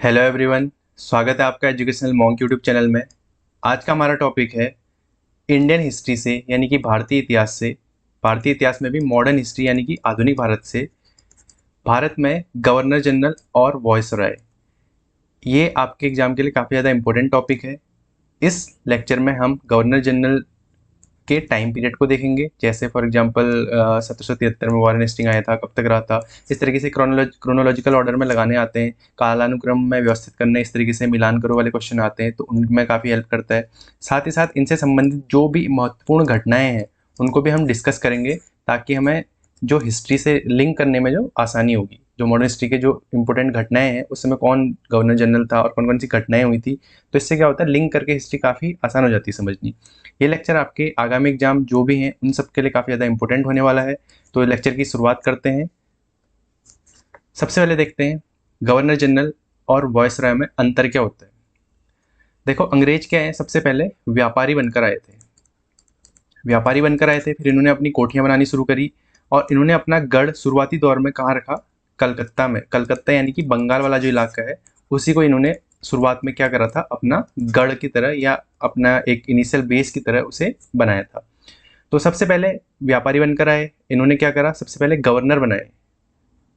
Hello everyone. स्वागत है आपका एजुकेशनल मॉन्क यूट्यूब चैनल में। आज का हमारा टॉपिक है इंडियन हिस्ट्री से यानी कि भारतीय इतिहास से, भारतीय इतिहास में भी मॉडर्न हिस्ट्री यानी कि आधुनिक भारत से, भारत में गवर्नर जनरल और वॉइसरॉय। ये आपके एग्जाम के लिए काफ़ी ज़्यादा इंपॉर्टेंट टॉपिक है। इस लेक्चर में हम गवर्नर जनरल के टाइम पीरियड को देखेंगे, जैसे फॉर एग्जांपल 1773 में वारेन हेस्टिंग आया था, कब तक रहा था। इस तरीके से क्रोनोलॉजिकल ऑर्डर में लगाने आते हैं, कालानुक्रम में व्यवस्थित करने, इस तरीके से मिलान करो वाले क्वेश्चन आते हैं, तो उनमें काफ़ी हेल्प करता है। साथ ही साथ इनसे संबंधित जो भी महत्वपूर्ण घटनाएं हैं उनको भी हम डिस्कस करेंगे, ताकि हमें जो हिस्ट्री से लिंक करने में जो आसानी होगी। जो मॉडर्न हिस्ट्री के जो इंपॉर्टेंट घटनाएं हैं उस समय कौन गवर्नर जनरल था और कौन कौन सी घटनाएं हुई थी, तो इससे क्या होता है, लिंक करके हिस्ट्री काफ़ी आसान हो जाती है समझनी। ये लेक्चर आपके आगामी एग्जाम जो भी हैं उन सब के लिए काफ़ी ज़्यादा इंपॉर्टेंट होने वाला है। तो लेक्चर की शुरुआत करते हैं। सबसे पहले देखते हैं गवर्नर जनरल और वॉइसरॉय में अंतर क्या होता है। देखो, अंग्रेज क्या है, सबसे पहले व्यापारी बनकर आए थे। व्यापारी बनकर आए थे, फिर इन्होंने अपनी कोठियाँ बनानी शुरू करी और इन्होंने अपना गढ़ शुरुआती दौर में कहाँ रखा, कलकत्ता में। कलकत्ता यानी कि बंगाल वाला जो इलाका है उसी को इन्होंने शुरुआत में क्या करा था, अपना गढ़ की तरह या अपना एक इनिशियल बेस की तरह उसे बनाया था। तो सबसे पहले व्यापारी बनकर आए, इन्होंने क्या करा, सबसे पहले गवर्नर बनाए।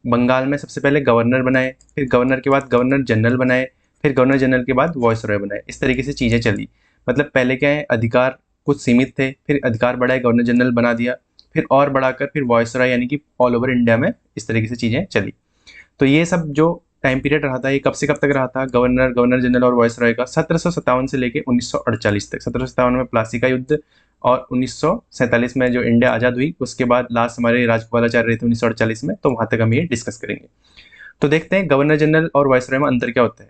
बंगाल में सबसे पहले गवर्नर बनाए, फिर गवर्नर के बाद गवर्नर जनरल बनाए, फिर गवर्नर जनरल के बाद वॉइसरॉय बनाए। इस तरीके से चीज़ें चली। मतलब पहले क्या है, अधिकार कुछ सीमित थे, फिर अधिकार बढ़ाए, गवर्नर जनरल बना दिया, फिर और बढ़ाकर फिर वॉइसरॉय यानी कि ऑल ओवर इंडिया में इस तरीके से चीज़ें चली। तो ये सब जो टाइम पीरियड रहा था, ये कब से कब तक रहा था, गवर्नर जनरल और वॉइसरॉय का 1757 से लेके 1948 तक। 1757 में प्लासी का युद्ध और 1947 में जो इंडिया आज़ाद हुई उसके बाद लास्ट हमारे राजगोपालाचार्य रहे थे 1948 में, तो वहाँ तक हम ये डिस्कस करेंगे। तो देखते हैं गवर्नर जनरल और वायसराय में अंतर क्या होता है।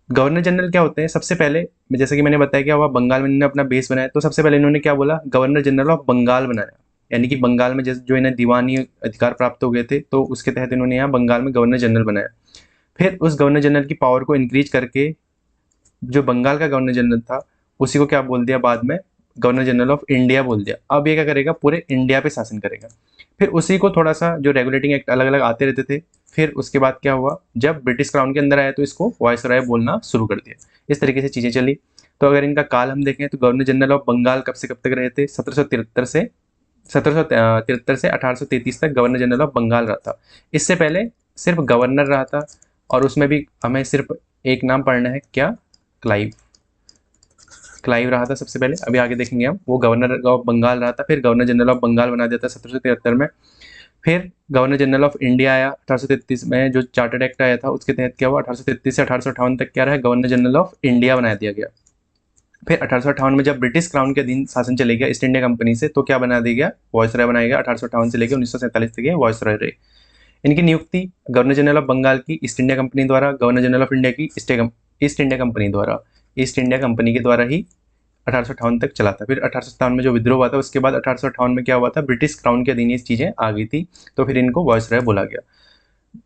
गवर्नर जनरल क्या होते हैं, सबसे पहले जैसे कि मैंने बताया क्या हुआ, बंगाल में इन्होंने अपना बेस बनाया, तो सबसे पहले इन्होंने क्या बोला, गवर्नर जनरल ऑफ बंगाल बनाया। यानी कि बंगाल में जैसे जो इन्हें दीवानी अधिकार प्राप्त हो गए थे, तो उसके तहत इन्होंने यहाँ बंगाल में गवर्नर जनरल बनाया। फिर उस गवर्नर जनरल की पावर को इंक्रीज करके जो बंगाल का गवर्नर जनरल था उसी को क्या बोल दिया बाद में, गवर्नर जनरल ऑफ इंडिया बोल दिया। अब ये क्या करेगा, पूरे इंडिया पे शासन करेगा। फिर उसी को थोड़ा सा जो रेगुलेटिंग एक्ट अलग अलग आते रहते थे, फिर उसके बाद क्या हुआ, जब ब्रिटिश क्राउन के अंदर आया तो इसको वायसराय बोलना शुरू कर दिया। इस तरीके से चीज़ें चली। तो अगर इनका काल हम देखें तो गवर्नर जनरल ऑफ बंगाल कब से कब तक रहे थे, 1773 से 1833 तक गवर्नर जनरल ऑफ बंगाल रहा था। इससे पहले सिर्फ गवर्नर रहा था, और उसमें भी हमें सिर्फ एक नाम पढ़ना है, क्या, क्लाइव। क्लाइव रहा था सबसे पहले, अभी आगे देखेंगे हम। वो गवर्नर ऑफ बंगाल रहा था, फिर गवर्नर जनरल ऑफ बंगाल बना दिया था 1773 में। फिर गवर्नर जनरल ऑफ इंडिया आया 1833 में, जो चार्टर्ड एक्ट आया था उसके तहत क्या हुआ, 1833 से 1858 तक क्या रहा, गवर्नर जनरल ऑफ इंडिया बना दिया गया। फिर 1858 में जब ब्रिटिश क्राउन के अधीन शासन चले गया ईस्ट इंडिया कंपनी से, तो क्या बना दिया गया, वॉइसरॉय बनाया गया। 1858 से लेकर 1947 तक ये वॉइसरॉय रहे। इनकी नियुक्ति गवर्नर जनरल ऑफ बंगाल की ईस्ट इंडिया कंपनी द्वारा, गवर्नर जनरल ऑफ इंडिया की ईस्ट इंडिया कंपनी द्वारा, ईस्ट इंडिया कंपनी के द्वारा ही 1858 तक चला था। फिर 1857 में जो विद्रोह हुआ था उसके बाद 1858 में क्या हुआ था, ब्रिटिश क्राउन के अधीन ये चीज़ें आ गई थी, तो फिर इनको वॉइसरॉय बोला गया।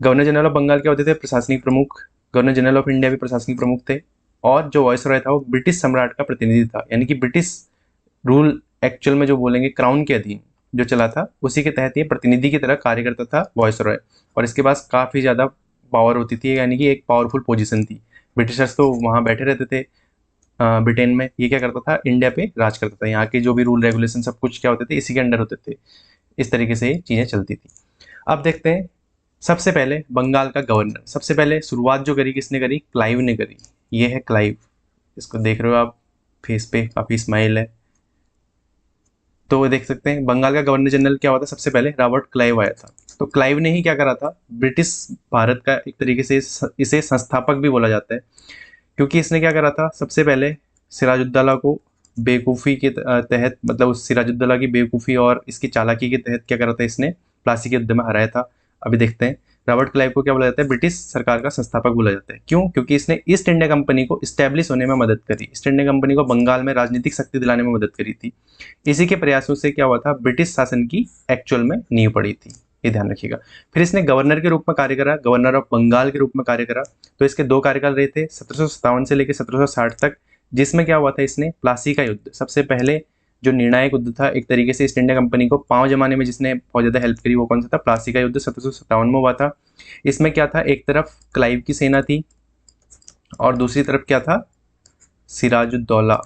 गवर्नर जनरल ऑफ बंगाल क्या होते थे, प्रशासनिक प्रमुख। गवर्नर जनरल ऑफ इंडिया भी प्रशासनिक प्रमुख थे। और जो वॉइसरॉय था वो ब्रिटिश सम्राट का प्रतिनिधि था, यानी कि ब्रिटिश रूल एक्चुअल में जो बोलेंगे क्राउन के अधीन जो चला था उसी के तहत ये प्रतिनिधि की तरह कार्य करता था वॉइसरॉय। और इसके पास काफ़ी ज़्यादा पावर होती थी, यानी कि एक पावरफुल पोजीशन थी। ब्रिटिशर्स तो वहाँ बैठे रहते थे ब्रिटेन में, ये क्या करता था, इंडिया पे राज करता था। यहाँ के जो भी रूल रेगुलेशन सब कुछ क्या होते थे, इसी के अंडर होते थे। इस तरीके से चीज़ें चलती थी। अब देखते हैं सबसे पहले बंगाल का गवर्नर। सबसे पहले शुरुआत जो करी किसने करी, क्लाइव ने करी। ये है क्लाइव, इसको देख रहे हो आप, फेस पे काफ़ी स्माइल है। तो देख सकते हैं बंगाल का गवर्नर जनरल क्या हुआ था, सबसे पहले रॉबर्ट क्लाइव आया था। तो क्लाइव ने ही क्या करा था, ब्रिटिश भारत का एक तरीके से इसे संस्थापक भी बोला जाता है, क्योंकि इसने क्या करा था, सबसे पहले सिराजुद्दौला को बेवकूफ़ी के तहत, मतलब उस सिराजुद्दौला की बेवकूफ़ी और इसकी चालाकी के तहत क्या करा था, इसने प्लासी के युद्ध में हराया था। अभी देखते हैं रॉबर्ट क्लाइव को क्या बोला जाता है, ब्रिटिश सरकार का संस्थापक बोला जाता है। क्यों, क्योंकि इसने ईस्ट इंडिया कंपनी को इस्टेब्लिश होने में मदद करी। ईस्ट इंडिया कंपनी को बंगाल में राजनीतिक शक्ति दिलाने में मदद करी थी। इसी के प्रयासों से क्या हुआ था, ब्रिटिश शासन की एक्चुअल में नींव पड़ी थी, ये ध्यान रखिएगा। फिर इसने गवर्नर के रूप में कार्य करा, गवर्नर ऑफ बंगाल के रूप में कार्य करा। तो इसके दो कार्यकाल रहे थे 1757 से लेकर 1760 तक, जिसमें क्या हुआ था, इसने प्लासी का युद्ध, सबसे पहले जो निर्णायक युद्ध था एक तरीके से ईस्ट इंडिया कंपनी को पांव जमाने में जिसने बहुत ज़्यादा हेल्प करी, वो कौन सा था, प्लासी का युद्ध 1757 में हुआ था। इसमें क्या था, एक तरफ क्लाइव की सेना थी और दूसरी तरफ क्या था, सिराजुद्दौला,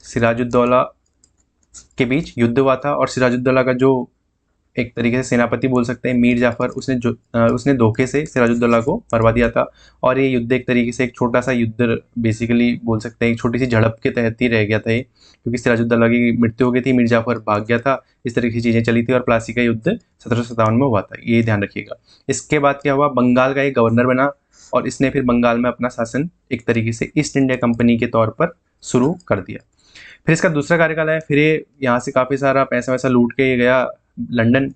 सिराजुद्दौला के बीच युद्ध हुआ था। और सिराजुद्दौला का जो एक तरीके से सेनापति बोल सकते हैं मीर जाफर, उसने धोखे से सिराजुद्दौला को मरवा दिया था। और ये युद्ध एक तरीके से एक छोटा सा युद्ध बेसिकली बोल सकते हैं, एक छोटी सी झड़प के तहत ही रह गया था ये, क्योंकि सिराजुद्दौला की मृत्यु हो गई थी, मीर जाफर भाग गया था, इस तरीके की चीज़ें चली थी। और प्लासी का युद्ध 1757 में हुआ था, ये ध्यान रखिएगा। इसके बाद क्या हुआ, बंगाल का एक गवर्नर बना और इसने फिर बंगाल में अपना शासन एक तरीके से ईस्ट इंडिया कंपनी के तौर पर शुरू कर दिया। फिर इसका दूसरा कार्यकाल है, फिर ये यहाँ से काफ़ी सारा पैसा वैसा लूट के ये गया लंदन।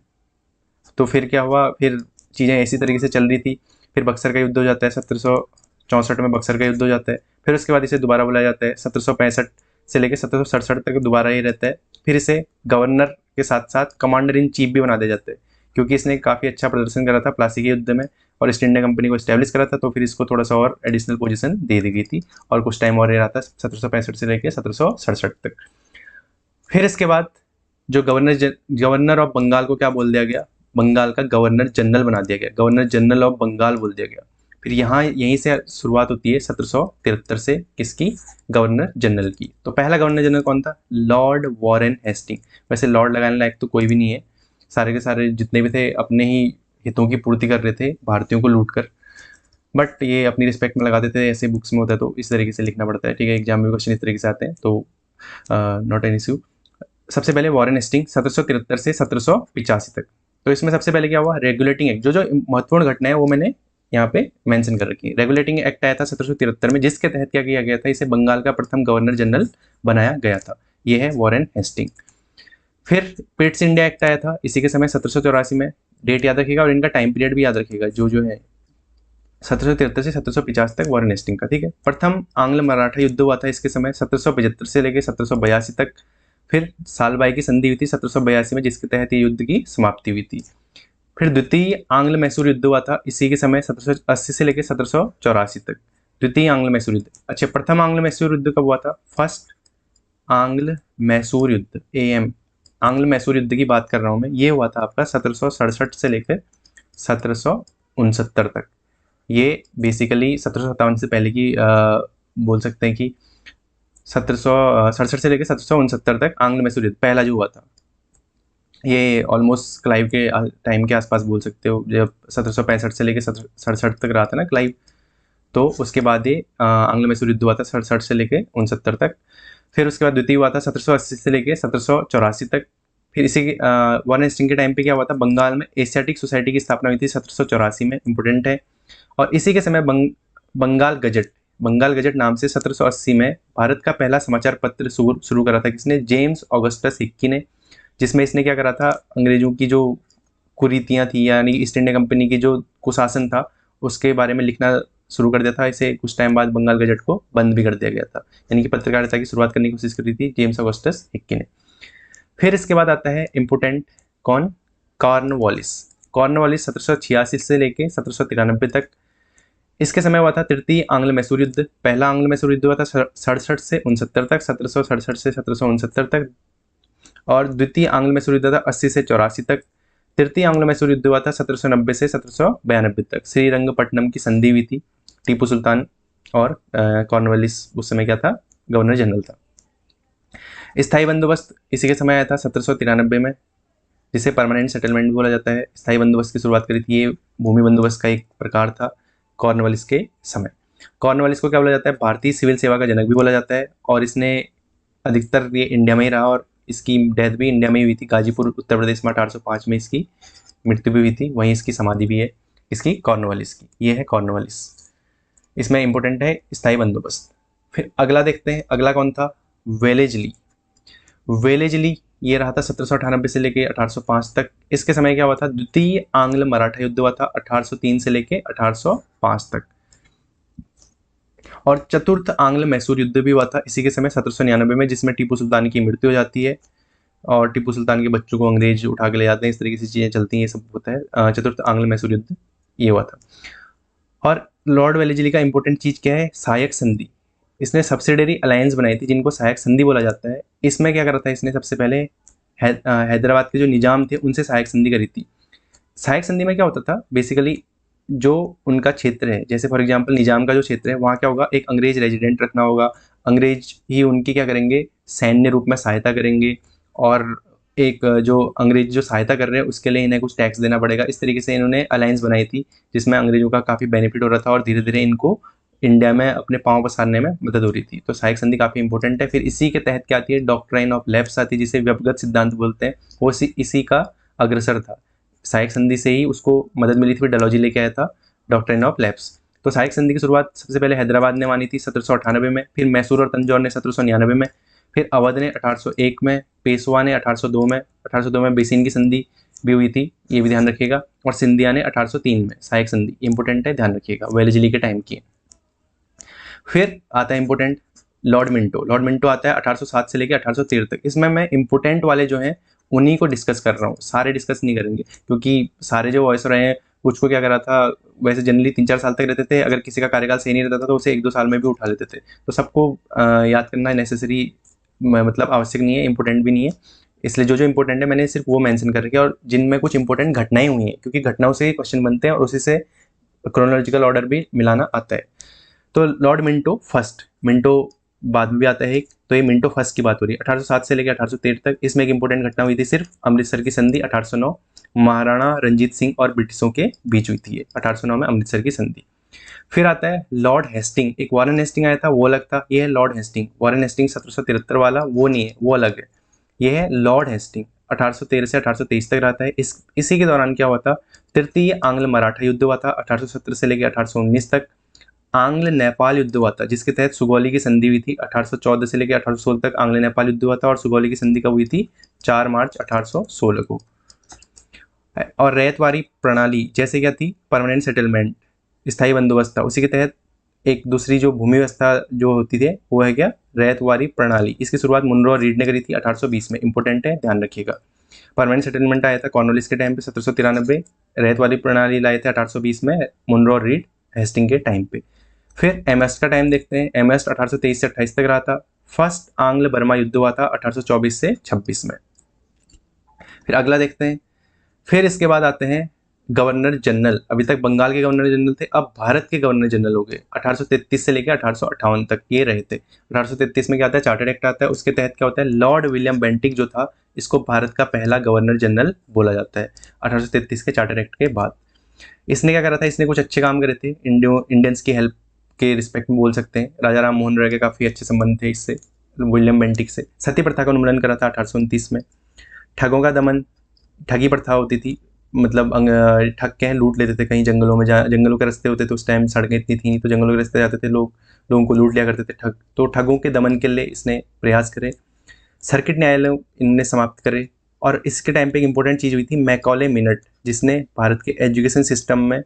तो फिर क्या हुआ, फिर चीज़ें इसी तरीके से चल रही थी। फिर बक्सर का युद्ध हो जाता है, 1764 में बक्सर का युद्ध हो जाता है। फिर उसके बाद इसे दोबारा बुलाया जाता है, 1765 से लेकर 1767 तक दोबारा ये रहता है। फिर इसे गवर्नर के साथ साथ कमांडर इन चीफ भी बना दिया जाता है, क्योंकि इसने काफ़ी अच्छा प्रदर्शन करा था प्लासी के युद्ध में और ईस्ट इंडिया कंपनी को इस्टेब्लिश करा था। तो फिर इसको थोड़ा सा और एडिशनल पोजीशन दे दी गई थी और कुछ टाइम और ये रहा था, 1765 से लेकर 1767 तक। फिर इसके बाद जो गवर्नर ऑफ बंगाल को क्या बोल दिया गया, बंगाल का गवर्नर जनरल बना दिया गया, गवर्नर जनरल ऑफ बंगाल बोल दिया गया। फिर यहाँ यहीं से शुरुआत होती है 1773 से किसकी, गवर्नर जनरल की। तो पहला गवर्नर जनरल कौन था, लॉर्ड वॉरेन हेस्टिंग। वैसे लॉर्ड लगाने लायक तो कोई भी नहीं है, सारे के सारे जितने भी थे अपने ही हितों की पूर्ति कर रहे थे भारतीयों को लूट कर, बट ये अपनी रिस्पेक्ट में लगा देते थे। ऐसे बुक्स में होता है तो इस तरीके से लिखना पड़ता है, ठीक है, एग्जाम में क्वेश्चन इस तरीके से आते हैं, तो नॉट एन इशू। सबसे पहले वॉरेन हेस्टिंग 1773 से 1785 तक। तो इसमें सबसे पहले क्या हुआ, रेगुलेटिंग एक्ट, जो जो महत्वपूर्ण घटना है वो मैंने यहाँ पे मेंशन कर रखी है। रेगुलेटिंग एक्ट आया था 1773 में, जिसके तहत क्या किया गया था, इसे बंगाल का प्रथम गवर्नर जनरल बनाया गया था। ये है वॉरेन हेस्टिंग। फिर पिट्स इंडिया एक्ट आया था इसी के समय 1784 में, डेट याद रखिएगा और इनका टाइम पीरियड भी याद रखिएगा जो जो है, 1773 से 1750 तक वॉरेन हेस्टिंग का, ठीक है। प्रथम आंग्ल मराठा युद्ध हुआ था इसके समय 1775 से लेकर 1782 तक। फिर सालबाई की संधि हुई थी 1782 में, जिसके तहत ये युद्ध की समाप्ति हुई थी। फिर द्वितीय आंग्ल मैसूर युद्ध हुआ था इसी के समय 1780 से लेकर 1784 तक, द्वितीय आंग्ल मैसूर युद्ध। अच्छा, प्रथम आंग्ल मैसूर युद्ध कब हुआ था, फर्स्ट आंग्ल मैसूर युद्ध, एएम आंग्ल मैसूर युद्ध की बात कर रहा हूं मैं, ये हुआ था आपका 1767 से लेकर 1769 तक। ये बेसिकली 1757 से पहले की बोल सकते हैं कि 1767 से लेकर 1769 तक आंग्ल मैसूर युद्ध पहला जो हुआ था, ये ऑलमोस्ट क्लाइव के टाइम के आसपास बोल सकते हो, जब 1765 से लेकर 67 तक रहा था ना क्लाइव, तो उसके बाद ये आंग्ल मैसूर युद्ध हुआ था 67 से लेकर 69 तक। फिर उसके बाद द्वितीय हुआ था 1780 से लेकर 1784 तक। फिर इसी वॉरेन हेस्टिंग के टाइम पे क्या हुआ था, बंगाल में एशियाटिक सोसाइटी की स्थापना हुई थी 1784 में, इंपोर्टेंट है। और इसी के समय बंगाल गजट नाम से 1780 में भारत का पहला समाचार पत्र शुरू करा था किसने, जेम्स ऑगस्टस हिक्की ने, जिसमें इसने क्या करा था, अंग्रेजों की जो कुरीतियाँ थी यानी ईस्ट इंडिया कंपनी की जो कुशासन था उसके बारे में लिखना शुरू कर दिया था। इसे कुछ टाइम बाद बंगाल गजट को बंद भी कर दिया गया था, यानी कि पत्रकारिता की शुरुआत करने की कोशिश करी थी जेम्स ऑगस्टस हिक्की ने। फिर इसके बाद आता है इंपोर्टेंट कौन, कॉर्नवालिस। कॉर्नवालिस 1786 से लेके 1793 तक, इसके समय हुआ था तृतीय आंग्ल मैसूर युद्ध। पहला आंग्ल मैसूर युद्ध हुआ था 67 से 69 तक, 1767 से 1769 तक। और द्वितीय आंग्ल मैसूर युद्ध था 80 से 84 तक। तृतीय आंग्ल मैसूर युद्ध हुआ था 1790 से 1792 तक। श्रीरंगपट्टनम की संधि हुई थी, टीपू सुल्तान और कॉर्नवालिस उस समय क्या था, गवर्नर जनरल था। स्थायी बंदोबस्त इसी के समय आया था 1793 में, जिसे परमानेंट सेटलमेंट भी बोला जाता है। स्थायी बंदोबस्त की शुरुआत करी थी, ये भूमि बंदोबस्त का एक प्रकार था कॉर्नवालिस के समय। कॉर्नवालिस को क्या बोला जाता है, भारतीय सिविल सेवा का जनक भी बोला जाता है, और इसने अधिकतर ये इंडिया में ही रहा और इसकी डेथ भी इंडिया में ही हुई थी, गाजीपुर उत्तर प्रदेश में 1805 में इसकी मृत्यु भी हुई थी, वहीं इसकी समाधि भी है इसकी कॉर्नवालिस की। ये है कॉर्नवालिस, इसमें इंपॉर्टेंट है स्थायी बंदोबस्त। फिर अगला देखते हैं, अगला कौन था, वेलेजली। वेलेजली ये रहा था 1798 से लेके 1805 तक। इसके समय क्या हुआ था, द्वितीय आंग्ल मराठा युद्ध हुआ था 1803 से लेके 1805 तक। और चतुर्थ आंग्ल मैसूर युद्ध भी हुआ था इसी के समय 1799 में, जिसमें टीपू सुल्तान की मृत्यु हो जाती है और टीपू सुल्तान के बच्चों को अंग्रेज उठा के ले जाते हैं, इस तरीके से चीज़ें चलती हैं, ये सब होता है। चतुर्थ आंग्ल मैसूर युद्ध ये हुआ था। और लॉर्ड वेलेजली का इंपॉर्टेंट चीज़ क्या है, सहायक संधि। इसने सब्सिडरी अलायंस बनाई थी जिनको सहायक संधि बोला जाता है। इसमें क्या करा था इसने, सबसे पहले हैदराबाद के जो निजाम थे उनसे सहायक संधि करी थी। सहायक संधि में क्या होता था, बेसिकली जो उनका क्षेत्र है, जैसे फॉर एग्जांपल निजाम का जो क्षेत्र है वहाँ क्या होगा, एक अंग्रेज रेजिडेंट रखना होगा, अंग्रेज ही उनकी क्या करेंगे, सैन्य रूप में सहायता करेंगे, और एक जो अंग्रेज जो सहायता कर रहे हैं उसके लिए इन्हें कुछ टैक्स देना पड़ेगा। इस तरीके से इन्होंने अलायंस बनाई थी जिसमें अंग्रेजों का काफ़ी बेनिफिट हो रहा था और धीरे धीरे इनको इंडिया में अपने पाँव पसारने में मदद हो रही थी। तो सहायक संधि काफ़ी इंपॉर्टेंट है। फिर इसी के तहत क्या आती है, डॉक्ट्राइन ऑफ लैप्स आती है, जिसे व्यवगत सिद्धांत बोलते हैं, वो इसी का अग्रसर था। सहायक संधि से ही उसको मदद मिली थी, फिर डलहौजी लेके आया था डॉक्ट्राइन ऑफ लैप्स। तो सहायक संधि की शुरुआत सबसे पहले हैदराबाद ने मानी थी 1798 में, फिर मैसूर और तंजौर ने 1799 में, फिर अवध ने 1801 में, पेशवा ने 1802 में, 1802 में बेसिन की संधि भी हुई थी, ये भी ध्यान रखिएगा, और सिंधिया ने 1803 में। सहायक संधि इंपॉर्टेंट है, ध्यान रखिएगा, वेलेस्ली के टाइम की। फिर आता है important Lord Minto. Lord Minto आता है 1807 से लेकर 1813 तक। इसमें मैं इंपॉर्टेंट वाले जो हैं उन्हीं को डिस्कस कर रहा हूँ, सारे डिस्कस नहीं करेंगे, क्योंकि सारे जो वॉइस रहे हैं कुछ को क्या करा था, वैसे जनरली 3-4 साल तक रहते थे, अगर किसी का कार्यकाल सही नहीं रहता था तो उसे 1-2 साल में भी उठा लेते थे। तो सबको याद करना नेसेसरी, मतलब आवश्यक नहीं है, इंपॉर्टेंट भी नहीं है, इसलिए जो जो इंपॉर्टेंट है मैंने सिर्फ वो मेंशन कर रखी है, और जिनमें कुछ इंपॉर्टेंट घटनाएं हुई हैं, क्योंकि घटनाओं से क्वेश्चन बनते हैं और उसी से क्रोनोलॉजिकल ऑर्डर भी मिलाना आता है। तो लॉर्ड मिंटो फर्स्ट, मिंटो बाद में भी आता है एक, तो ये मिंटो फर्स्ट की बात हो रही है 1807 से लेकर 1813 तक। इसमें एक इंपॉर्टेंट घटना हुई थी सिर्फ, अमृतसर की संधि 1809, महाराणा रंजीत सिंह और ब्रिटिशों के बीच हुई थी ये 1809 में अमृतसर की संधि। फिर आता है लॉर्ड हेस्टिंग, एक वॉरेन हेस्टिंग आया था वो अलग था, ये है लॉर्ड हेस्टिंग। वॉरेन हेस्टिंग 1773 वाला वो नहीं है, वो अलग है, ये है लॉर्ड हेस्टिंग, 1813 से 1823 तक रहता है। इसी के दौरान क्या हुआ था, तृतीय आंग्ल मराठा युद्ध हुआ था 1817 से लेकर 1819 तक। आंग्ल नेपाल युद्ध हुआ था जिसके तहत सुगौली की संधि हुई थी 1814 से लेकर 1816 तक। आंग्ल नेपाल युद्ध हुआ था और सुगौली की संधि कब हुई थी, 4 मार्च 1816 को। और रैयतवारी प्रणाली जैसे क्या थी, परमानेंट सेटलमेंट, स्थायी बंदोबस्त था, उसी के तहत एक दूसरी जो भूमि व्यवस्था जो होती थी वो है क्या, रैयतवारी प्रणाली। इसकी शुरुआत मुनरो और रीड ने करी थी 1820 में, इंपॉर्टेंट है, ध्यान रखिएगा। परमानेंट सेटलमेंट आया था कॉर्नवालिस के टाइम पे 1793, रैयतवारी प्रणाली लाए थे 1820 में मुनरो और रीड हेस्टिंग के टाइम पे। फिर एमएस्ट का टाइम देखते हैं, एमएस्ट 1823 से 28 तक रहा था। फर्स्ट आंग्ल बर्मा युद्ध हुआ था 1824 से 26 में। फिर अगला देखते हैं, फिर इसके बाद आते हैं गवर्नर जनरल। अभी तक बंगाल के गवर्नर जनरल थे, अब भारत के गवर्नर जनरल हो गए। 1833 से लेकर 1858 तक ये रहे थे। 1833 में क्या आता है, चार्टर्ड एक्ट आता है, उसके तहत क्या होता है, लॉर्ड विलियम बेंटिक जो था इसको भारत का पहला गवर्नर जनरल बोला जाता है 1833 के चार्टर्ड एक्ट के बाद। इसने क्या करा था, इसने कुछ अच्छे काम करे थे, इंडियंस की हेल्प के रिस्पेक्ट में बोल सकते हैं। राजा राम मोहन राय के काफ़ी अच्छे संबंध थे इससे, विलियम बेंटिक से। सती प्रथा का उन्मूलन करा था 1829 में। ठगों का दमन, ठगी प्रथा होती थी, मतलब ठग के हैं लूट लेते थे कहीं जंगलों में, जहाँ जंगलों के रास्ते होते थे उस टाइम, सड़कें इतनी थी नहीं, तो जंगलों के रास्ते जाते थे लोग, लोगों को लूट लिया करते थे ठग। तो ठगों के दमन के लिए इसने प्रयास करे। सर्किट न्यायालय इनने समाप्त करे। और इसके टाइम पे एक इंपॉर्टेंट चीज़ हुई थी, मैकॉले मिनट, जिसने भारत के एजुकेशन सिस्टम में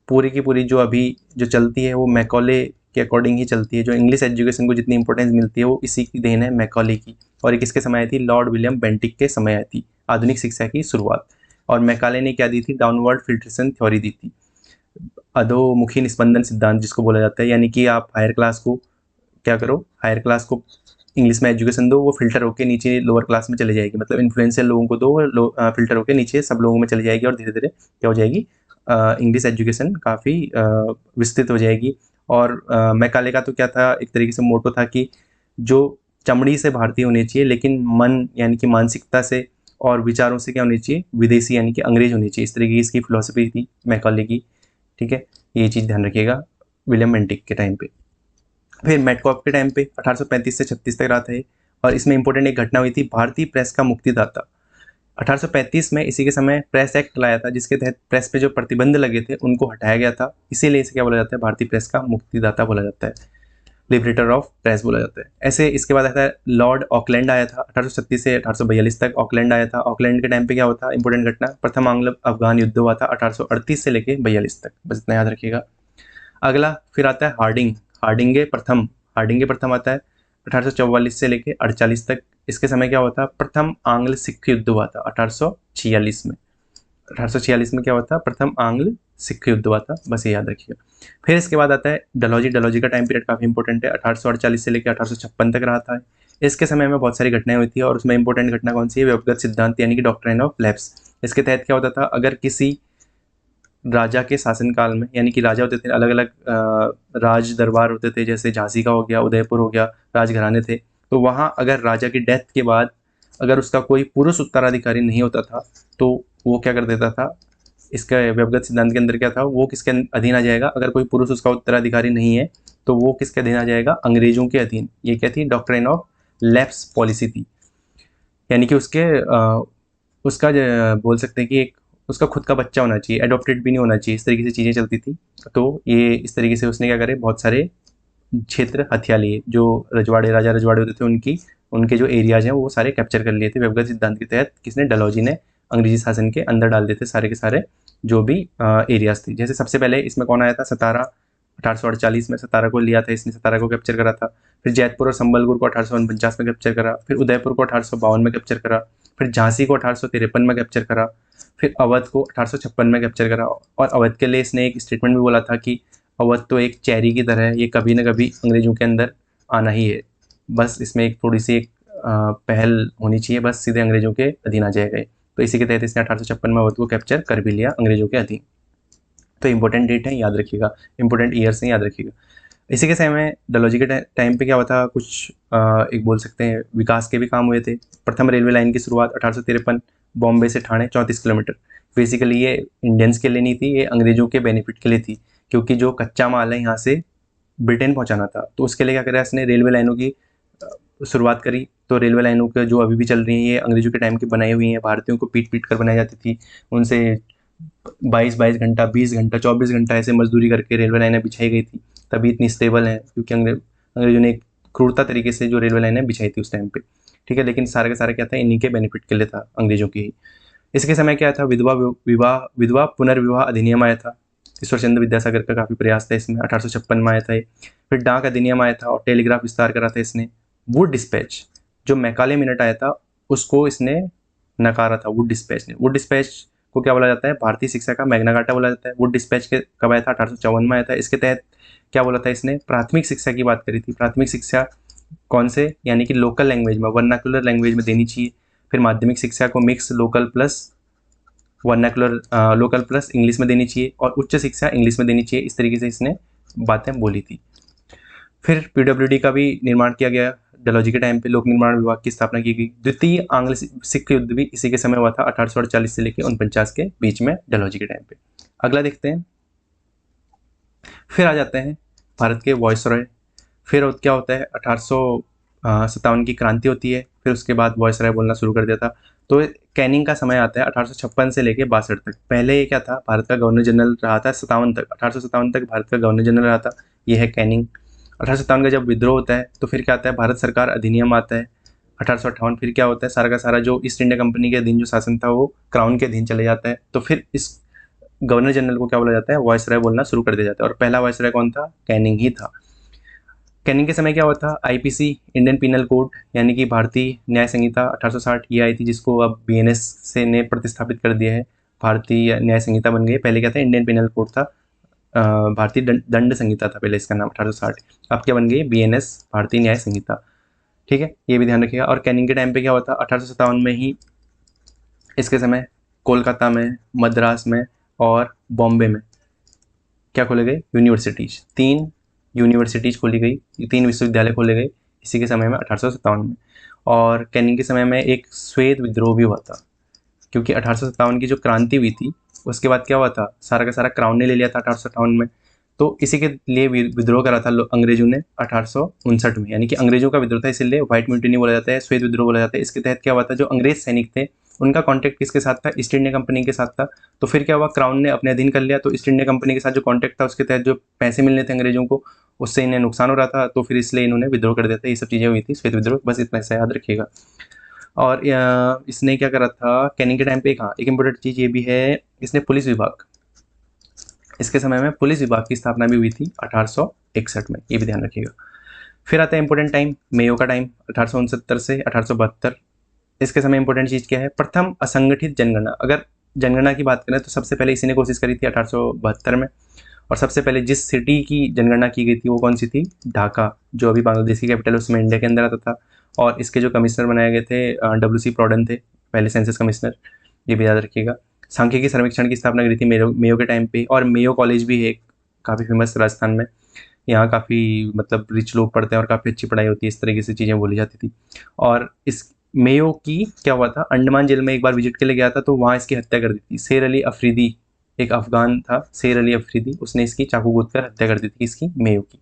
पूरी की पूरी जो अभी जो चलती है वो मैकॉले के अकॉर्डिंग ही चलती है। जो इंग्लिश एजुकेशन को जितनी इंपॉर्टेंस मिलती है वो इसी की देन है, मैकॉले की। और ये किसके समय आई थी, लॉर्ड विलियम बेंटिक के समय आई थी, आधुनिक शिक्षा की शुरुआत। और मैकाले ने क्या दी थी, डाउनवर्ड फिल्ट्रेशन थ्योरी दी थी, अधोमुखी निस्पंदन सिद्धांत जिसको बोला जाता है। यानी कि आप हायर क्लास को क्या करो, हायर क्लास को इंग्लिश में एजुकेशन दो, वो फिल्टर होकर नीचे लोअर क्लास में चले जाएगी, मतलब इन्फ्लुएंशियल लोगों को दो, फिल्टर होकर नीचे सब लोगों में चली जाएगी, और धीरे धीरे क्या हो जाएगी, इंग्लिश एजुकेशन काफ़ी विस्तृत हो जाएगी। और मैकाले का तो क्या था, एक तरीके से मोटो था कि जो चमड़ी से भारतीय होनी चाहिए लेकिन मन यानी कि मानसिकता से और विचारों से क्या होनी चाहिए, विदेशी यानी कि अंग्रेज होनी चाहिए। इस तरीके की इसकी फिलॉसफी थी मैकाले की, ठीक है, ये चीज़ ध्यान रखिएगा विलियम बेंटिक के टाइम पे। फिर मेटकॉप के टाइम पे 1835 से 36 तक रहा था ये। और इसमें इंपॉर्टेंट एक घटना हुई थी, भारतीय प्रेस का मुक्तिदाता। 1835 में इसी के समय प्रेस एक्ट लाया था जिसके तहत प्रेस पे जो प्रतिबंध लगे थे उनको हटाया गया था, इसीलिए इसे क्या बोला जाता है, भारतीय प्रेस का मुक्तिदाता बोला जाता है, लिबरेटर ऑफ प्रेस बोला जाता है। ऐसे इसके बाद आता है लॉर्ड ऑकलैंड आया था 1836 से 1842 तक। ऑकलैंड आया था, ऑकलैंड के टाइम पे क्या हुआ था, इंपॉर्टेंट घटना, प्रथम आंग्ल अफगान युद्ध हुआ था 1838 से लेके 42 तक, बस इतना याद रखिएगा। अगला फिर आता है हार्डिंग, हार्डिंगे प्रथम, हार्डिंगे प्रथम आता है 1844 से लेके 48 तक। इसके समय क्या हुआ था, प्रथम आंग्ल सिख युद्ध हुआ था 1846 में। 1846 में क्या हुआ था, प्रथम आंग्ल सिख युद्ध हुआ था, बस ये याद रखिएगा। फिर इसके बाद आता है डलहौजी, डलहौजी का टाइम पीरियड काफ़ी इंपॉर्टेंट है, 1848 से लेकर 1856 तक रहा था। इसके समय में बहुत सारी घटनाएं हुई थी और उसमें इंपॉर्टेंट घटना कौन सी है, व्यवगत सिद्धांत यानी कि डॉक्ट्राइन ऑफ लैप्स। इसके तहत क्या होता था, अगर किसी राजा के शासनकाल में, यानी कि राजा होते थे अलग अलग, राज दरबार होते थे, जैसे झांसी का हो गया, उदयपुर हो गया, राजघराने थे। तो वहाँ अगर राजा की डेथ के बाद अगर उसका कोई पुरुष उत्तराधिकारी नहीं होता था तो वो क्या कर देता था, इसका व्यवगत सिद्धांत के अंदर क्या था, वो किसके अधीन आ जाएगा, अगर कोई पुरुष उसका उत्तराधिकारी नहीं है तो वो किसके अधीन आ जाएगा, अंग्रेजों के अधीन। ये क्या थी, डॉक्ट्रिन ऑफ लैप्स पॉलिसी थी, यानी कि उसका बोल सकते हैं कि एक उसका खुद का बच्चा होना चाहिए, एडॉप्टेड भी नहीं होना चाहिए, इस तरीके से चीज़ें चलती थी। तो ये इस तरीके से उसने क्या करे, बहुत सारे क्षेत्र हथिया लिए, जो रजवाड़े राजा रजवाड़े होते थे उनके जो एरियाज हैं वो सारे कैप्चर कर लिए थे। व्यवगत सिद्धांत के तहत किसने, डलहौजी ने अंग्रेजी शासन के अंदर डाल देते सारे के सारे जो भी एरियाज थे। जैसे सबसे पहले इसमें कौन आया था, सतारा, 1848 में सतारा को लिया था इसने, सतारा को कैप्चर करा था। फिर जैतपुर और संबलपुर को 1849 में कैप्चर करा, फिर उदयपुर को 1852 में कैप्चर करा, फिर झांसी को 1853 में कैप्चर करा, फिर अवध को 1856 में कैप्चर करा। और अवध के लिए इसने एक स्टेटमेंट भी बोला था कि अवध तो एक चेरी की तरह है, ये कभी ना कभी अंग्रेजों के अंदर आना ही है, बस इसमें एक थोड़ी सी एक पहल होनी चाहिए, बस सीधे अंग्रेजों के अधीन आ जाएगा। तो इसी के तहत इसने 1856 में अवध को कैप्चर कर भी लिया अंग्रेजों के अधीन। तो इंपॉर्टेंट डेट है, याद रखिएगा, इंपॉर्टेंट ईयर्स हैं, याद रखिएगा। इसी के समय में डलहौजी के टाइम पे क्या हुआ था, कुछ एक बोल सकते हैं विकास के भी काम हुए थे। प्रथम रेलवे लाइन की शुरुआत 1853 बॉम्बे से ठाणे 34 किलोमीटर। बेसिकली ये इंडियंस के लिए नहीं थी, ये अंग्रेजों के बेनिफिट के लिए थी, क्योंकि जो कच्चा माल है यहाँ से ब्रिटेन पहुँचाना था। तो उसके लिए क्या करा इसने, रेलवे लाइनों की शुरुआत करी। तो रेलवे लाइनों के जो अभी भी चल रही हैं ये अंग्रेजों के टाइम की बनाई हुई हैं, भारतीयों को पीट पीट कर बनाई जाती थी। उनसे 22-22 घंटा, 20 घंटा, 24 घंटा ऐसे मजदूरी करके रेलवे लाइनें बिछाई गई थी, तभी इतनी स्टेबल हैं, क्योंकि अंग्रेजों ने एक क्रूरता तरीके से जो रेलवे लाइनें बिछाई थी उस टाइम पे, ठीक है। लेकिन सारे का सारा क्या था, इन्हीं के बेनिफिट के लिए था, अंग्रेजों की ही। इसके समय क्या था, विधवा पुनर्विवाह अधिनियम आया था। ईश्वर चंद्र विद्यासागर का काफ़ी प्रयास था इसमें, 1856 में आया था ये। फिर डाक अधिनियम आया था और टेलीग्राफ विस्तार करा था इसने। वुड डिस्पैच, जो मैकाले मिनट आया था उसको इसने नकारा था, वुड डिस्पैच ने। वुड डिस्पैच को क्या बोला जाता है, भारतीय शिक्षा का मैग्ना कार्टा बोला जाता है। वुड डिस्पैच के कब आया था, 1854 में आया था। इसके तहत क्या बोला था इसने, प्राथमिक शिक्षा की बात करी थी। प्राथमिक शिक्षा कौन से, यानी कि लोकल लैंग्वेज में, वर्नाकुलर लैंग्वेज में देनी चाहिए। फिर माध्यमिक शिक्षा को mix local plus vernacular, local plus English में देनी चाहिए, और उच्च शिक्षा इंग्लिश में देनी चाहिए। इस तरीके से इसने बातें बोली थी। फिर पीडब्ल्यूडी का भी निर्माण किया गया डलहौजी के टाइम पे, लोक निर्माण विभाग की स्थापना की गई। द्वितीय आंग्ल सिख युद्ध भी इसी के समय हुआ था, 1848 से लेकर 49 के बीच में डलहौजी के टाइम पे। अगला देखते हैं। फिर आ जाते हैं भारत के वॉइसरॉय। फिर क्या होता है, 1857 की क्रांति होती है। फिर उसके बाद वॉइसरॉय बोलना शुरू कर दिया था। तो कैनिंग का समय आता है 1856 से लेकर 62 तक। पहले ये क्या था, भारत का गवर्नर जनरल रहा था 57 तक, 1857 तक भारत का गवर्नर जनरल रहा था, ये है कैनिंग। 1857 का जब विद्रोह होता है तो फिर क्या आता है, भारत सरकार अधिनियम आता है 1858। फिर क्या होता है, सारा का सारा जो ईस्ट इंडिया कंपनी के अधीन जो शासन था वो क्राउन के अधीन चले जाता है। तो फिर इस गवर्नर जनरल को क्या बोला जाता है, वॉइसरॉय बोलना शुरू कर दिया जाता है। और पहला वॉइसरॉय कौन था, कैनिंग ही था। कैनिंग के समय क्या हुआ था, आईपीसी इंडियन पिनल कोड यानी कि भारतीय न्याय संहिता 1860 ये आई थी, जिसको अब बीएनएस से ने प्रतिस्थापित कर दिया है, भारतीय न्याय संहिता बन गई। पहले क्या था, इंडियन पिनल कोड था, भारतीय दंड संहिता था पहले इसका नाम 1860। अब क्या बन गई, बीएनएस भारतीय न्याय संहिता, ठीक है, ये भी ध्यान रखिएगा। और कैनिंग के टाइम पे क्या हुआ था, 1857 में ही इसके समय कोलकाता में, मद्रास में और बॉम्बे में क्या खोले गए, यूनिवर्सिटीज। 3 यूनिवर्सिटीज खोली गई, 3 विश्वविद्यालय खोले गए इसी के समय में 1857 में। और कैनिंग के समय में एक श्वेत विद्रोह भी हुआ था, क्योंकि 1857 की जो क्रांति हुई थी उसके बाद क्या हुआ था, सारा का सारा क्राउन ने ले लिया था 1858 में। तो इसी के लिए विद्रोह करा था अंग्रेजों ने 1859 में, यानी कि अंग्रेजों का विद्रोह था, इसीलिए व्हाइट म्यूटिनी बोला जाता है, श्वेत विद्रोह बोला जाता है। इसके तहत क्या हुआ था, जो अंग्रेज सैनिक थे उनका कॉन्टैक्ट किसके साथ था, ईस्ट इंडिया कंपनी के साथ था। तो फिर क्या हुआ, क्राउन ने अपने अधीन कर लिया, तो ईस्ट इंडिया कंपनी के साथ जो कॉन्टैक्ट था उसके तहत जो पैसे मिलने थे अंग्रेजों को, उससे इन्हें नुकसान हो रहा था, तो फिर इसलिए इन्होंने विद्रोह कर दिया था। ये सब चीज़ें हुई थी, श्वेत विद्रोह, बस इतना सा याद रखिएगा। और इसने क्या करा था कैनिंग के टाइम पे, हाँ एक इम्पोर्टेंट चीज़ ये भी है, इसने पुलिस विभाग, इसके समय में पुलिस विभाग की स्थापना भी हुई थी 1861 में, ये भी ध्यान रखिएगा। फिर आता है इंपॉर्टेंट टाइम, मेयो का टाइम 1869 से 1872। इसके समय इंपॉर्टेंट चीज़ क्या है, प्रथम असंगठित जनगणना। अगर जनगणना की बात करें तो सबसे पहले इसी ने कोशिश करी थी 1872 में। और सबसे पहले जिस सिटी की जनगणना की गई थी वो कौन सी थी, ढाका, जो अभी बांग्लादेश की कैपिटल उसमें इंडिया के अंदर आता था। और इसके जो कमिश्नर बनाए गए थे WC प्रॉडन थे, पहले सेंसस कमिश्नर, ये भी याद रखिएगा। सांख्यिकी सर्वेक्षण की स्थापना करी थी मेयो के टाइम पे। और मेयो कॉलेज भी है काफ़ी फेमस राजस्थान में, यहाँ काफ़ी मतलब रिच लोग पढ़ते हैं और काफ़ी अच्छी पढ़ाई होती है, इस तरीके से चीज़ें बोली जाती थी। और इस मेयो की क्या हुआ था, अंडमान जेल में एक बार विजिट के लिए गया था तो वहाँ इसकी हत्या कर दी थी। शेर अली अफरीदी एक अफगान था, शेर अली अफरीदी, उसने इसकी चाकू कूद कर हत्या कर दी थी, इसकी मेयो की।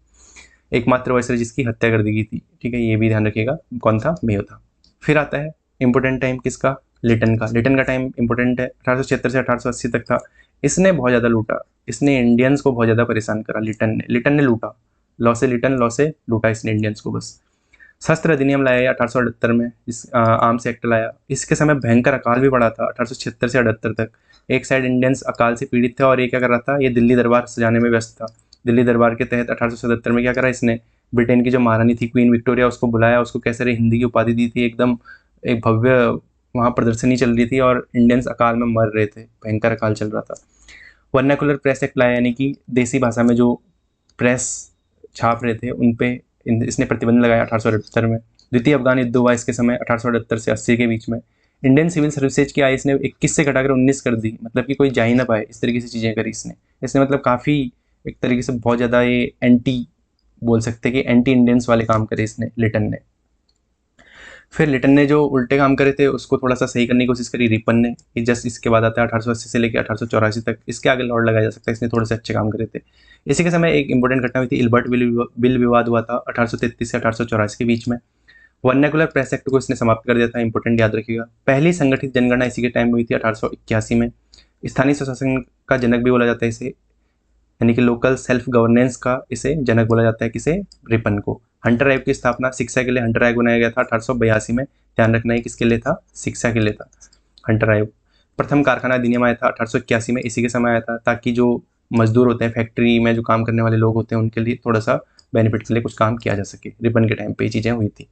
एकमात्र वायसराय जिसकी हत्या कर दी गई थी, ठीक है, ये भी ध्यान रखिएगा कौन था, मेयो था। फिर आता है इंपोर्टेंट टाइम किसका, लिटन का। लिटन का टाइम इंपोर्टेंट है, 1876 से 1880 तक था। इसने बहुत ज़्यादा लूटा, इसने इंडियंस को बहुत ज़्यादा परेशान करा। लिटन ने लूटा, लॉ से लिटन, लॉ से लूटा इसने इंडियंस को बस। शस्त्र अधिनियम लाया 1878 में, इस आर्म्स एक्ट लाया। इसके समय भयंकर अकाल भी पड़ा था 1876 से 78 तक। एक साइड इंडियंस अकाल से पीड़ित थे और ये क्या कर रहा था, ये दिल्ली दरबार सजाने में व्यस्त था। दिल्ली दरबार के तहत 1877 में क्या करा इसने, ब्रिटेन की जो महारानी थी क्वीन विक्टोरिया, उसको बुलाया, उसको कैसरे हिंदी की उपाधि दी थी। एकदम एक भव्य वहाँ प्रदर्शनी चल रही थी और इंडियंस अकाल में मर रहे थे, भयंकर अकाल चल रहा था। वर्नाकुलर प्रेस एक्ट लाया, यानी कि देसी भाषा में जो प्रेस छाप रहे थे उन पे इसने प्रतिबंध लगाया 1878 में। द्वितीय अफगान युद्ध हुआ इसके समय 1878 से 80 के बीच में। इंडियन सिविल सर्विसेज की आय इसने 21 से घटाकर 19 कर दी, मतलब कि कोई जा ही ना पाए, इस तरीके से चीज़ें करी इसने मतलब काफ़ी एक तरीके से बहुत ज़्यादा ये एंटी बोल सकते हैं कि एंटी इंडियंस वाले काम करे इसने, लिटन ने। फिर लिटन ने जो उल्टे काम करे थे उसको थोड़ा सा सही करने की कोशिश करी रिपन ने, कि जस्ट इसके बाद आता है 1880 से लेकर 1884 तक, इसके आगे लॉर्ड लगाया जा सकता है, इसने थोड़े से अच्छे काम करे थे। इसी के समय एक इंपॉर्टेंट घटना हुई थी, इल्बर्ट बिल विवाद हुआ था 1833 से 1884 के बीच में। वर्नाकुलर प्रेस एक्ट को इसने समाप्त कर दिया था, इंपॉर्टेंट याद रखिएगा। पहली संगठित जनगणना इसी के टाइम में हुई थी 1881 में। स्थानीय स्वशासन का जनक भी बोला जाता है इसे, यानी कि लोकल सेल्फ गवर्नेंस का इसे जनक बोला जाता है, किसे, रिपन को। हंटर आयोग की स्थापना, शिक्षा के लिए हंटर आयोग बनाया गया था 1882 में। ध्यान रखना है किसके लिए था, शिक्षा के लिए था हंटर आयोग। प्रथम कारखाना अधिनियम आया था 1881 में, इसी के समय आया था, ताकि जो मजदूर होते हैं फैक्ट्री में जो काम करने वाले लोग होते हैं उनके लिए थोड़ा सा बेनिफिट के लिए कुछ काम किया जा सके। रिपन के टाइम पे ये चीज़ें हुई थी।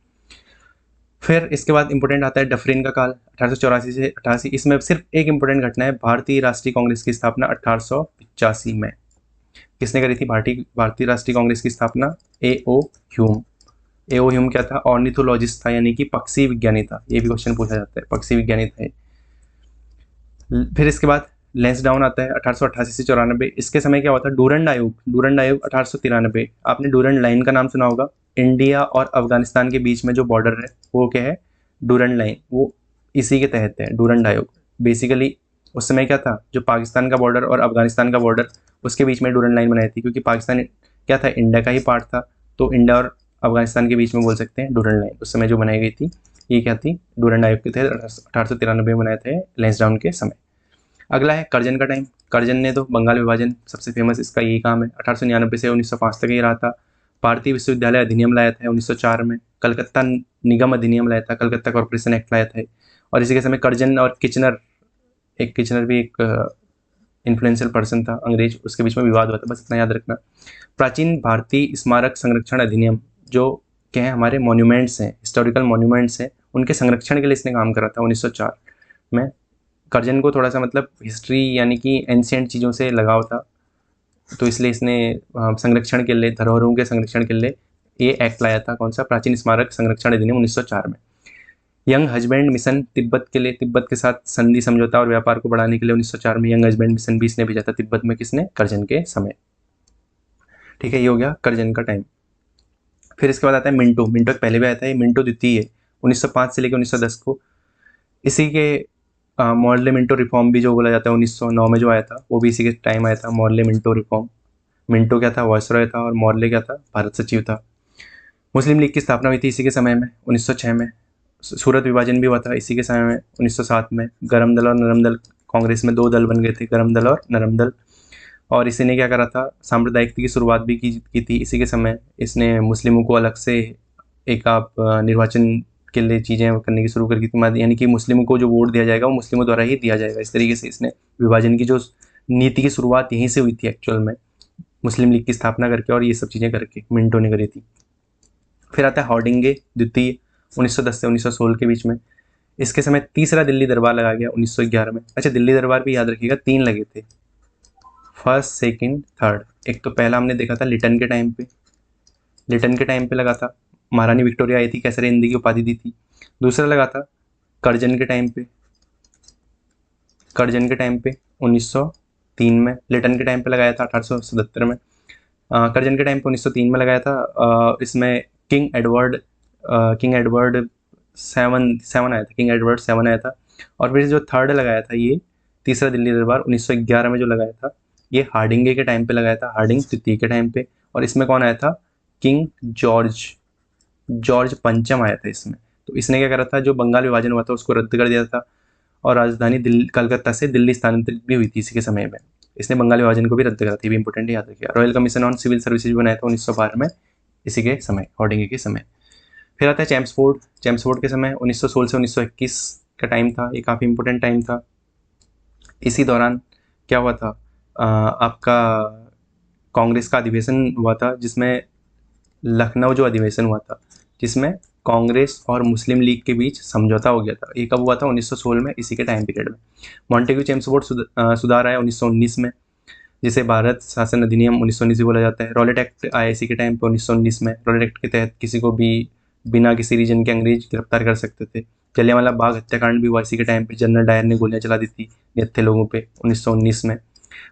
फिर इसके बाद इंपॉर्टेंट आता है डफरिन का काल 1884 से 88। इसमें सिर्फ एक इंपॉर्टेंट घटना है, भारतीय राष्ट्रीय कांग्रेस की स्थापना 1885 में। किसने करी थी भारतीय राष्ट्रीय कांग्रेस की स्थापना, ए.ओ. ह्यूम। ए.ओ. ह्यूम क्या था, ऑर्निथोलॉजिस्ट था, यानी कि पक्षी विज्ञानी था। ये भी क्वेश्चन पूछा जाता है, पक्षी विज्ञानी था। फिर इसके बाद लैंसडाउन आता है 1888 से 94। इसके समय क्या हुआ था, डूरंड आयोग 1893। आपने डूरंड लाइन का नाम सुना होगा, इंडिया और अफगानिस्तान के बीच में जो बॉर्डर है वो क्या है, डूरंड लाइन, वो इसी के तहत है डूरंड आयोग। बेसिकली उस समय क्या था, जो पाकिस्तान का बॉर्डर और अफगानिस्तान का बॉर्डर, उसके बीच में डूरंड लाइन बनाई थी, क्योंकि पाकिस्तान क्या था, इंडिया का ही पार्ट था, तो इंडिया और अफगानिस्तान के बीच में बोल सकते हैं डूरंड लाइन उस समय जो बनाई गई थी। ये क्या थी, डूरंड आयोग के तहत 1893 में बनाए थे लैंसडाउन के समय। अगला है कर्जन का टाइम। कर्जन ने तो बंगाल विभाजन, सबसे फेमस इसका यही काम है, 1899 से 1905 तक ही रहा था। भारतीय विश्वविद्यालय अधिनियम लाया था 1904 में। कलकत्ता निगम अधिनियम लाया था, कलकत्ता कॉर्पोरेशन एक्ट लाया था। और इसी के समय कर्जन और किचनर भी एक इन्फ्लुएंशियल पर्सन था अंग्रेज, उसके बीच में विवाद हुआ था, बस इतना याद रखना। प्राचीन भारतीय स्मारक संरक्षण अधिनियम, जो क्या है, हमारे मॉन्यूमेंट्स हैं, हिस्टोरिकल मॉन्यूमेंट्स हैं, उनके संरक्षण के लिए इसने काम करा था 1904 में। कर्जन को थोड़ा सा मतलब हिस्ट्री यानी कि एंशिएंट चीज़ों से लगाव था, तो इसलिए इसने संरक्षण के लिए, धरोहरों के संरक्षण के लिए ये एक्ट लाया था, कौन सा, प्राचीन स्मारक संरक्षण अधिनियम 1904 में। यंग हस्बैंड मिशन तिब्बत के लिए, तिब्बत के साथ संधि समझौता और व्यापार को बढ़ाने के लिए 1904 में यंग हस्बैंड मिशन भी इसने भेजा था तिब्बत में, किसने, कर्जन के समय। ठीक है, ये हो गया कर्जन का टाइम। फिर इसके बाद आता है मिंटो। मिंटो पहले भी आया था, ये मिंटो द्वितीय है, 1905 से लेकर 1910 को। इसी के मॉर्ले मिंटो रिफॉर्म भी जो बोला जाता है 1909 में जो आया था, वो भी इसी के टाइम आया था, मॉर्ले मिंटो रिफॉर्म। मिंटो क्या था, वॉयसरॉय था, और मॉर्ले क्या था, भारत सचिव था। मुस्लिम लीग की स्थापना हुई थी इसी के समय में 1906 में। सूरत विभाजन भी हुआ था इसी के समय में 1907 में। गरम दल और नरम दल, कांग्रेस में दो दल बन गए थे, गरम दल और नरम दल। और इसी ने क्या करा था, सांप्रदायिकता की शुरुआत भी की थी इसी के समय। इसने मुस्लिमों को अलग से एक आप निर्वाचन के लिए चीज़ें करने की शुरू कर दी थी, यानी कि मुस्लिमों को जो वोट दिया जाएगा वो मुस्लिमों द्वारा ही दिया जाएगा। इस तरीके से इसने विभाजन की जो नीति की शुरुआत यहीं से हुई थी एक्चुअल में, मुस्लिम लीग की स्थापना करके और ये सब चीज़ें करके मिंटो ने करी थी। फिर आता है हॉर्डिंगे द्वितीय, 1910 से 1916 के बीच में। इसके समय तीसरा दिल्ली दरबार लगाया गया 1911 में। अच्छा, दिल्ली दरबार भी याद रखिएगा, 3 लगे थे, फर्स्ट, सेकंड, थर्ड। एक तो पहला हमने देखा था लिटन के टाइम पे, लिटन के टाइम पे लगा था, महारानी विक्टोरिया आई थी, कैसरे हिंदी की उपाधि दी थी। दूसरा लगा था कर्जन के टाइम पे, कर्जन के टाइम पे 1903 में, लिटन के टाइम पे लगाया था 1877 में, कर्जन के टाइम पे 1903 में लगाया था। इसमें किंग एडवर्ड सेवन आया था, किंग एडवर्ड 7 आया था। और फिर जो थर्ड लगाया था, ये तीसरा दिल्ली दरबार 1911 में जो लगाया था, ये हार्डिंगे के टाइम पे लगाया था, हार्डिंग तृतीय के टाइम पे। और इसमें कौन आया था, किंग जॉर्ज पंचम आया था इसमें। तो इसने क्या करा था, जो बंगाल विभाजन हुआ था उसको रद्द कर दिया था, और राजधानी दिल्ली, कलकत्ता से दिल्ली स्थानांतरित भी हुई थी इसी के समय में। इसने बंगाल विभाजन को भी रद्द करा था, ये भी इंपॉर्टेंट याद रखिएगा। Royal commission on civil services भी बनाया था 1912 में, इसी के समय, हार्डिंगे के समय। फिर आता है चैम्प्सफोर्ड के समय 1916 से 1921 का टाइम था, ये काफ़ी इंपॉर्टेंट टाइम था। इसी दौरान क्या हुआ था, आपका कांग्रेस का अधिवेशन हुआ था, जिसमें लखनऊ जो अधिवेशन हुआ था, जिसमें कांग्रेस और मुस्लिम लीग के बीच समझौता हो गया था। ये कब हुआ था, 1916 में, इसी के टाइम पीरियड में। मॉन्टेग्यू चैम्प्सफोर्ड सुधार आया 1919 में, जिसे भारत शासन अधिनियम 1919 भी बोला जाता है। रॉलेट एक्ट आया इसी के टाइम पे 1919 में। रॉलेट एक्ट के तहत किसी को भी बिना किसी रीजन के अंग्रेज गिरफ्तार कर सकते थे। जलियांवाला बाग हत्याकांड भी हुआ इसी के टाइम पे, जनरल डायर ने गोलियां चला दी थी निहत्थे लोगों पे 1919 में।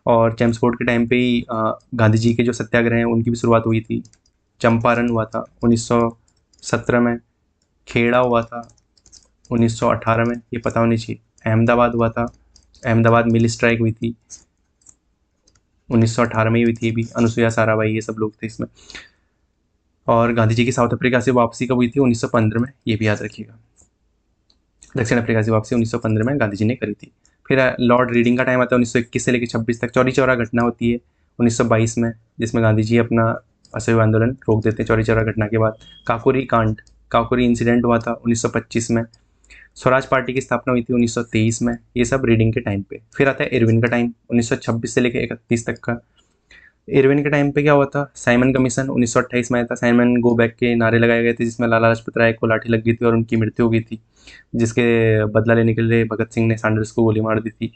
और चैम्प्सफोर्ड के टाइम पे ही गांधी जी के जो सत्याग्रह हैं उनकी भी शुरुआत हुई थी। चंपारण हुआ था 1917 में, खेड़ा हुआ था 1918 में, ये पता होनी चाहिए। अहमदाबाद हुआ था, अहमदाबाद मिल स्ट्राइक हुई थी 1918 में ही हुई थी, भी अनुसुईया साराभाई ये सब लोग थे इसमें। और गांधी जी की साउथ अफ्रीका से वापसी कब हुई थी, 1915 में, ये भी याद रखिएगा। दक्षिण अफ्रीका से वापसी 1915 में गांधी जी ने करी थी। फिर लॉर्ड रीडिंग का टाइम आता है 1921 से लेकर 26 तक। चौरी चौरा घटना होती है 1922 में, जिसमें गांधी जी अपना असहयोग आंदोलन रोक देते हैं चौरी चौरा घटना के बाद। काकोरी इंसिडेंट हुआ था 1925 में। स्वराज पार्टी की स्थापना हुई थी 1923 में। ये सब रीडिंग के टाइम पे। फिर आता है इरविन का टाइम 1926 से लेकर 31 तक का। इरविन के टाइम पे क्या हुआ था, साइमन कमीशन 1928 में आया था। साइमन गो बैक के नारे लगाए गए थे, जिसमें लाला लाजपत राय को लाठी लग गई थी और उनकी मृत्यु हो गई थी, जिसके बदला लेने के लिए भगत सिंह ने सैंडर्स को गोली मार दी थी।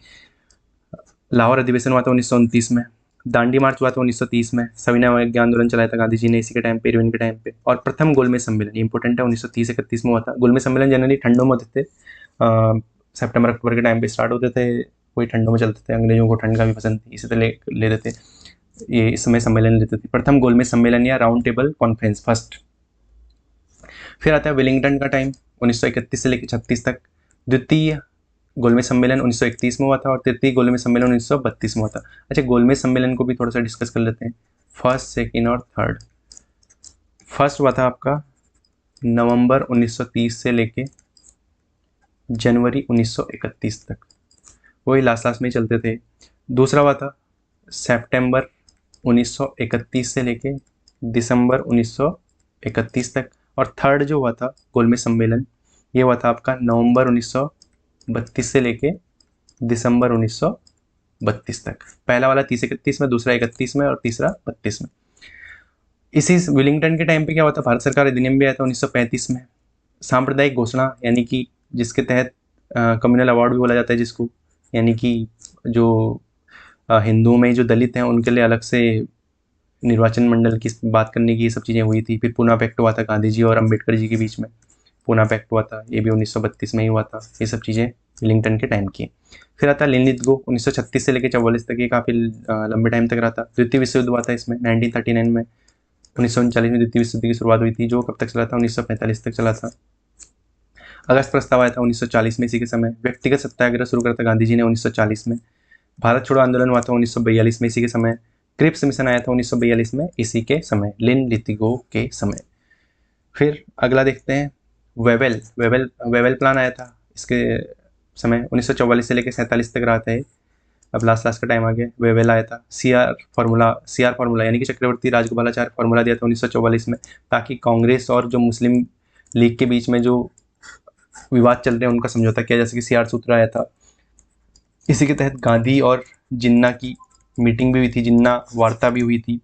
लाहौर अधिवेशन हुआ था 1929 में। दांडी मार्च हुआ था 1930 में। सविनय अवज्ञा आंदोलन चलाया था गांधी जी ने इसी के टाइम पे, इरविन के टाइम पे। और प्रथम गोलमेज सम्मेलन, इंपॉर्टेंट है, 1930-31 में हुआ था। गोलमेज सम्मेलन जनरली ठंडों में होते थे, सितंबर अक्टूबर के टाइम पे स्टार्ट होते थे, वही ठंडों में चलते थे। अंग्रेजों को ठंड का भी पसंद थी, इसी तरह ले देते ये इस समय सम्मेलन लेते थे। प्रथम गोलमेज सम्मेलन या राउंड टेबल कॉन्फ्रेंस, फर्स्ट। फिर आता है वेलिंगटन का टाइम 1931 से लेकर 36 तक। द्वितीय गोलमेज सम्मेलन 1931 में हुआ था और तृतीय गोलमेज सम्मेलन 1932 में हुआ था। अच्छा, गोलमेज सम्मेलन को भी थोड़ा सा डिस्कस कर लेते हैं, फर्स्ट, सेकेंड और थर्ड। फर्स्ट हुआ था आपका नवंबर 1930 से लेके जनवरी 1931 तक, वही लास्ट में चलते थे। दूसरा हुआ था सितंबर 1931 से लेके दिसंबर 1931 तक। और थर्ड जो हुआ था गोलमेज सम्मेलन, ये हुआ था आपका नवंबर 1932 से लेके दिसंबर 1932 तक। पहला वाला 30-31 में, दूसरा 31 में और तीसरा 32 में। इसी विलिंगटन के टाइम पे क्या हुआ था, भारत सरकार अधिनियम भी आया था 1935 में। सांप्रदायिक घोषणा, यानी कि जिसके तहत कम्युनल अवार्ड भी बोला जाता है जिसको, यानी कि जो हिंदुओं में जो दलित हैं उनके लिए अलग से निर्वाचन मंडल की बात करने की, ये सब चीज़ें हुई थी। फिर पूना पैक्ट हुआ था गांधी जी और अम्बेडकर जी के बीच में, पूना पैक्ट हुआ था, ये भी 1932 में ही हुआ था। ये सब चीज़ें विलिंगटन के टाइम की। फिर आता है लिनलिथगो 1936 से लेकर 44 तक, ये काफ़ी लंबे टाइम तक रहा था। द्वितीय विश्व युद्ध हुआ था इसमें 1939 में। 1939 में द्वितीय विश्व युद्ध की शुरुआत हुई थी, जो कब तक चला था, 1945 तक चला था। अगस्त प्रस्ताव आया था 1940 में, इसी के समय। व्यक्तिगत सत्याग्रह शुरू करता गांधी जी ने 1940 में। भारत छोड़ो आंदोलन हुआ था 1942 में, इसी के समय। क्रिप्स मिशन आया था 1942 में, इसी के समय, लिनलिथगो के समय। फिर अगला देखते हैं, वेवेल प्लान आया था इसके समय 1944 से लेकर 47 तक रहा था। अब लास्ट का टाइम आ गया। वेवेल आया था। सीआर फार्मूला यानी कि चक्रवर्ती राजगोपालाचार्य फार्मूला दिया था 1944 में, ताकि कांग्रेस और जो मुस्लिम लीग के बीच में जो विवाद चल रहे हैं उनका समझौता किया जा सके। सीआर सूत्र आया था। इसी के तहत गांधी और जिन्ना की मीटिंग भी हुई थी, जिन्ना वार्ता भी हुई थी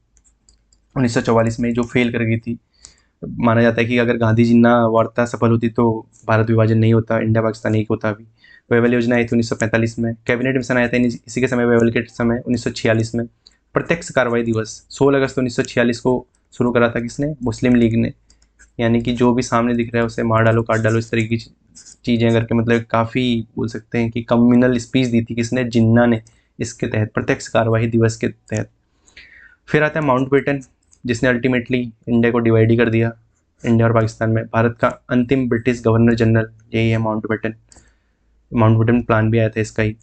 1944 में, जो फेल कर गई थी। माना जाता है कि अगर गांधी जिन्ना वार्ता सफल होती तो भारत विभाजन नहीं होता, इंडिया पाकिस्तान एक होता अभी। वेवेल योजना आई थी 1945 में। कैबिनेट मिशन आया था इसी के समय, वेवेल के समय 1946 में। प्रत्यक्ष कार्रवाई दिवस 16 अगस्त 1946 को शुरू करा था किसने, मुस्लिम लीग ने। यानी कि जो भी सामने दिख रहा है उसे मार डालो, काट डालो, इस तरीके की चीज़ें करके, मतलब काफ़ी बोल सकते हैं कि कम्युनल स्पीच दी थी किसने, जिन्ना ने, इसके तहत, प्रत्यक्ष कार्यवाही दिवस के तहत। फिर आता है माउंटबेटन, जिसने अल्टीमेटली इंडिया को डिवाइड ही कर दिया, इंडिया और पाकिस्तान में। भारत का अंतिम ब्रिटिश गवर्नर जनरल यही है माउंटबेटन। माउंटबेटन प्लान भी आया था इसका ही।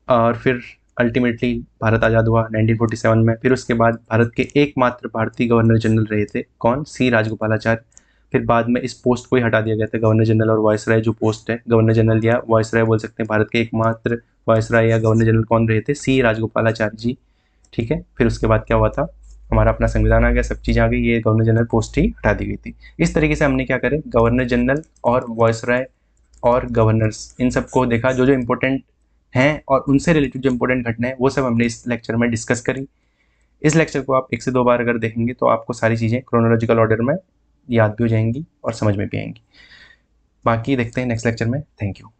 और फिर अल्टीमेटली भारत आज़ाद हुआ 1947 में। फिर उसके बाद भारत के एकमात्र भारतीय गवर्नर जनरल रहे थे कौन, सी राजगोपालाचारी। फिर बाद में इस पोस्ट को ही हटा दिया गया था, गवर्नर जनरल और वायसराय जो पोस्ट है, गवर्नर जनरल या वायसराय बोल सकते हैं। भारत के एकमात्र वायसराय या गवर्नर जनरल कौन रहे थे, सी राजगोपालाचारी जी। ठीक है, फिर उसके बाद क्या हुआ था, हमारा अपना संविधान आ गया, सब चीज़ आ गई, ये गवर्नर जनरल पोस्ट ही हटा दी गई थी। इस तरीके से हमने क्या करें, गवर्नर जनरल और वायसराय और गवर्नर्स, इन सबको देखा, जो जो इम्पोर्टेंट हैं और उनसे रिलेटेड जो इम्पोर्टेंट घटना है वो सब हमने इस लेक्चर में डिस्कस करी। इस लेक्चर को आप 1 से 2 बार अगर देखेंगे तो आपको सारी चीज़ें क्रोनोलॉजिकल ऑर्डर में याद भी हो जाएंगी और समझ में भी आएंगी। बाकी देखते हैं नेक्स्ट लेक्चर में। Thank you.